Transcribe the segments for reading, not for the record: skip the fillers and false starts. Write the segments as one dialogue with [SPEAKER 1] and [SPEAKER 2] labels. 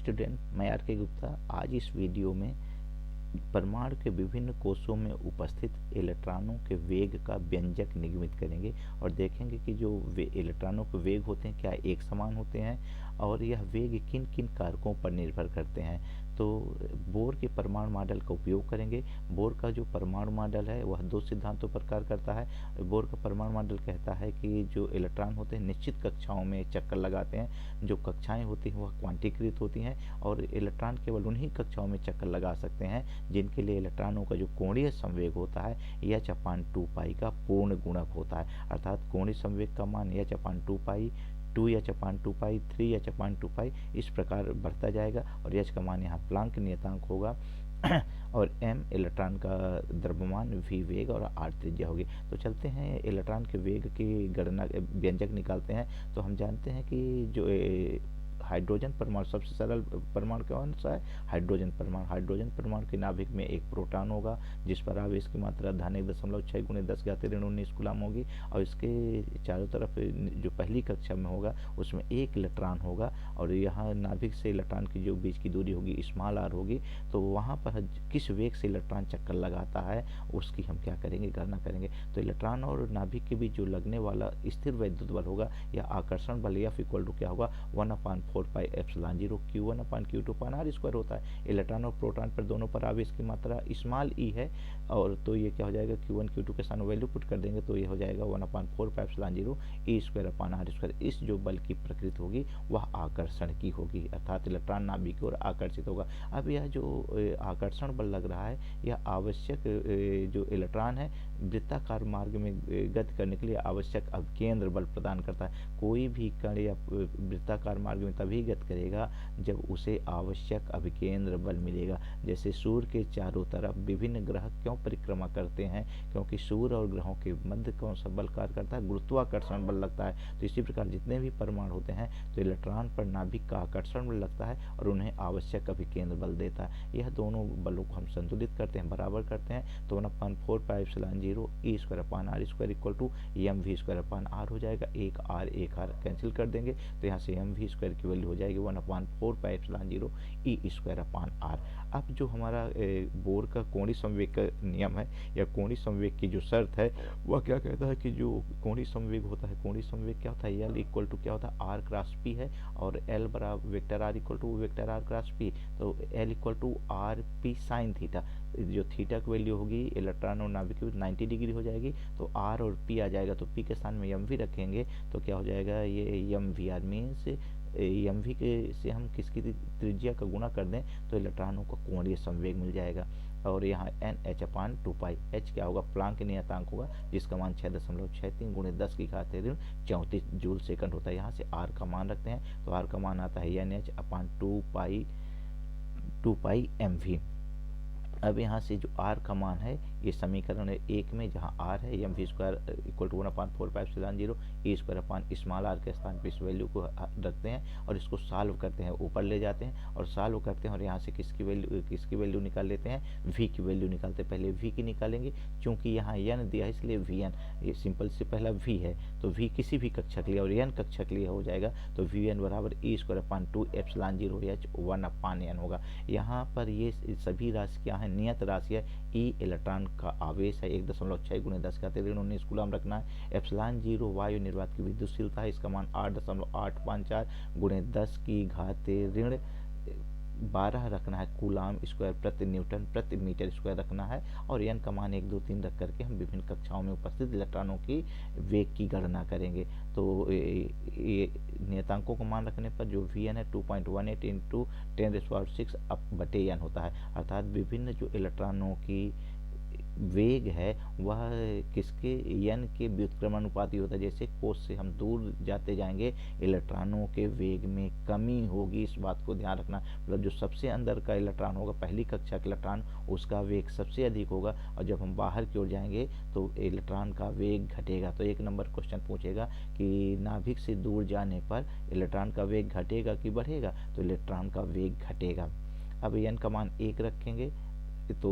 [SPEAKER 1] Student, मैं are के गुप्ता। आज इस वीडियो में परमाणु के विभिन्न कोषों में उपस्थित इलेक्ट्रॉनों के वेग का व्यंजक निगमित करेंगे और देखेंगे कि जो इलेक्ट्रॉनों के वेग होते हैं क्या एक समान होते हैं और यह वेग किन किन कारकों पर निर्भर करते हैं। तो बोर के परमाणु मॉडल का उपयोग करेंगे। बोर का जो परमाणु मॉडल है वह दो सिद्धांतों पर कार्य करता है। बोर का परमाणु मॉडल कहता है कि जो इलेक्ट्रॉन होते हैं निश्चित कक्षाओं में चक्कर लगाते हैं। जो कक्षाएं होती हैं वह क्वांटीकृत होती हैं और इलेक्ट्रॉन केवल उन्हीं कक्षाओं में चक्कर लगा सकते हैं जिनके लिए इलेक्ट्रॉनों का जो कोणीय संवेग होता है h/2 का पूर्ण गुणक होता है। अर्थात कोणीय संवेग का मान h/2, 2h/2, 3h/2 इस प्रकार बढ़ता जाएगा और h का मान यहाँ प्लांक नियतांक होगा और m इलेक्ट्रॉन का द्रव्यमान, v वेग और r त्रिज्या होगी। तो चलते हैं इलेक्ट्रॉन के वेग की गणना व्यंजक निकालते हैं। तो हम जानते हैं कि जो हाइड्रोजन परमाणु सबसे सरल परमाणु कौन सा है? हाइड्रोजन परमाणु। हाइड्रोजन परमाणु के नाभिक में एक प्रोटॉन होगा जिस पर आवेश की मात्रा धन 1.6 × 10⁻19 कूलम होगी और इसके चारों तरफ जो पहली कक्षा में होगा उसमें एक इलेक्ट्रॉन होगा और यहाँ नाभिक से इलेक्ट्रॉन की जो बीच की दूरी होगी स्मॉल r होगी। तो वहाँ पर किस वेग से इलेक्ट्रॉन चक्कर लगाता है उसकी हम क्या करेंगे, गणना करेंगे। तो इलेक्ट्रॉन और नाभिक के बीच जो लगने वाला स्थिर वैद्युत बल होगा या आकर्षण बल F = क्या होगा 1/4πε0 Q1/Q2r² होता है। इलेक्ट्रॉन और प्रोटॉन पर दोनों पर आवेश की मात्रा स्मॉल e है और तो ये क्या हो जाएगा Q1 Q2 के साथ वैल्यू पुट कर देंगे तो ये हो जाएगा 1/4πε0 E²/r²। इस जो बल की प्रकृति होगी वह आकर्षण की होगी अर्थात इलेक्ट्रॉन नाभिक की ओर आकर्षित होगा। अब यह जो आकर्षण बल लग रहा है यह आवश्यक जो इलेक्ट्रॉन है वृत्ताकार मार्ग में गति करने के लिए आवश्यक अभिकेंद्र बल प्रदान करता है। कोई भी कण या वृत्ताकार मार्ग में तभी गति करेगा जब उसे आवश्यक अभिकेंद्र बल मिलेगा। जैसे सूर्य के चारों तरफ विभिन्न ग्रह क्यों परिक्रमा करते हैं? क्योंकि सूर्य और ग्रहों के मध्य कौन सा बल कार्य करता है? गुरुत्वाकर्षण बल लगता है। तो इसी प्रकार जितने भी परमाणु होते हैं तो इलेक्ट्रॉन पर नाभिक का आकर्षण बल लगता है और उन्हें आवश्यक अभिकेंद्र बल देता है। यह दोनों बलों को हम संतुलित करते हैं, बराबर करते हैं तो 1/4πε0 E²/r² mv²/r हो जाएगा। एक r कैंसिल कर देंगे तो यहाँ से mv² की वैल्यू हो जाएगी 1/4πε0 E²/r। अब जो हमारा बोर का कोणीय संवेग का नियम है या कोणीय संवेग की जो शर्त है वह क्या कहता है कि जो कोणीय संवेग होता है, कोणीय संवेग क्या होता है? L = क्या होता है? r×p है और L = वेक्टर r = r×p। तो L = rp sin थीटा। जो थीटा की वैल्यू होगी इलेक्ट्रॉन और नाभिक की 90 डिग्री हो जाएगी तो r और p आ जाएगा। तो p के स्थान में mv रखेंगे तो क्या हो जाएगा, ये mvr मीन्स mv के से हम किसकी त्रिज्या का गुणा कर दें तो इलेक्ट्रॉनों का कोणीय संवेग मिल जाएगा। और यहाँ nh/2π h क्या होगा? प्लांक नियतांक होगा जिसका मान 6.63 × 10⁻34 जूल सेकंड होता है। यहाँ से r का मान रखते हैं तो r का मान आता है nh/2π अब यहाँ से जो r का मान है ये समीकरण 1 में जहाँ r है mv² = 1/4πε0 E²/r के स्थान पर इस वैल्यू को रखते हैं और इसको सॉल्व करते हैं, ऊपर ले जाते हैं और सॉल्व करते हैं और यहाँ से किसकी वैल्यू निकाल लेते हैं? v की वैल्यू निकालते हैं। पहले v की निकालेंगे क्योंकि यहाँ n दिया है इसलिए vn, ये सिंपल से पहला v है तो v किसी भी कक्षा के लिए और n कक्षा के लिए हो जाएगा तो vn = E²/2ε0 h 1/n होगा। यहाँ पर ये सभी राशि क्या है? नियत राशि है। E इलेक्ट्रॉन का आवेश है 1.6 × 10⁻19 कूलम रखना है। ε0 वायु निर्वात की विद्युतशीलता है, इसका मान 8.854 × 10⁻12 रखना है। कूलम स्क्वायर प्रति न्यूटन प्रति मीटर स्क्वायर रखना है और n का मान 1 2 3 रख करके हम विभिन्न कक्षाओं में उपस्थित इलेक्ट्रॉनों की वेग की गणना करेंगे। तो ये नियतांकों को मान रखने पर जो vn है 2.18 × 10⁻6/n होता है। अर्थात विभिन्न जो इलेक्ट्रॉनों की वेग है वह किसके n के व्युत्क्रमानुपाती होता है। जैसे कोश से हम दूर जाते जाएंगे इलेक्ट्रॉनों के वेग में कमी होगी, इस बात को ध्यान रखना। मतलब जो सबसे अंदर का इलेक्ट्रॉन होगा, पहली कक्षा का इलेक्ट्रॉन, उसका वेग सबसे अधिक होगा और जब हम बाहर की ओर जाएंगे तो इलेक्ट्रॉन का वेग घटेगा। तो 1 नंबर क्वेश्चन पूछेगा कि नाभिक से दूर जाने पर इलेक्ट्रॉन का वेग घटेगा कि बढ़ेगा? तो इलेक्ट्रॉन का वेग घटेगा। अब n का मान 1 रखेंगे तो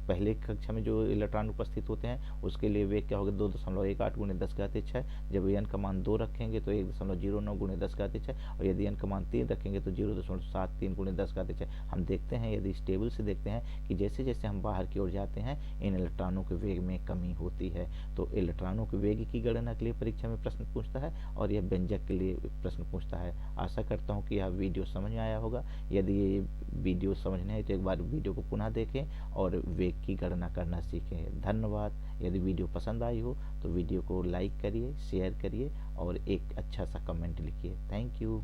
[SPEAKER 1] पहले कक्षा में जो इलेक्ट्रॉन उपस्थित होते हैं उसके लिए वेग क्या होगा, 2.18 गुणे 10⁻6। जब n का मान 2 रखेंगे तो 1.09 गुणे 10⁻6, और यदि n का मान 3 रखेंगे तो 0.73 गुणे 10⁻6। हम देखते हैं, यदि इस टेबल से देखते हैं कि जैसे जैसे हम बाहर की ओर जाते हैं इन इलेक्ट्रॉनों के वेग में कमी होती है। तो इलेक्ट्रॉनों के वेग की गणना के लिए परीक्षा में प्रश्न पूछता है और यह व्यंजक के लिए प्रश्न पूछता है। आशा करता हूँ कि यह वीडियो समझ में आया होगा। यदि ये वीडियो समझना है तो एक बार वीडियो को पुनः देखें और वेग की गणना करना सीखें। धन्यवाद। यदि वीडियो पसंद आई हो तो वीडियो को लाइक करिए, शेयर करिए और एक अच्छा सा कमेंट लिखिए। Thank you.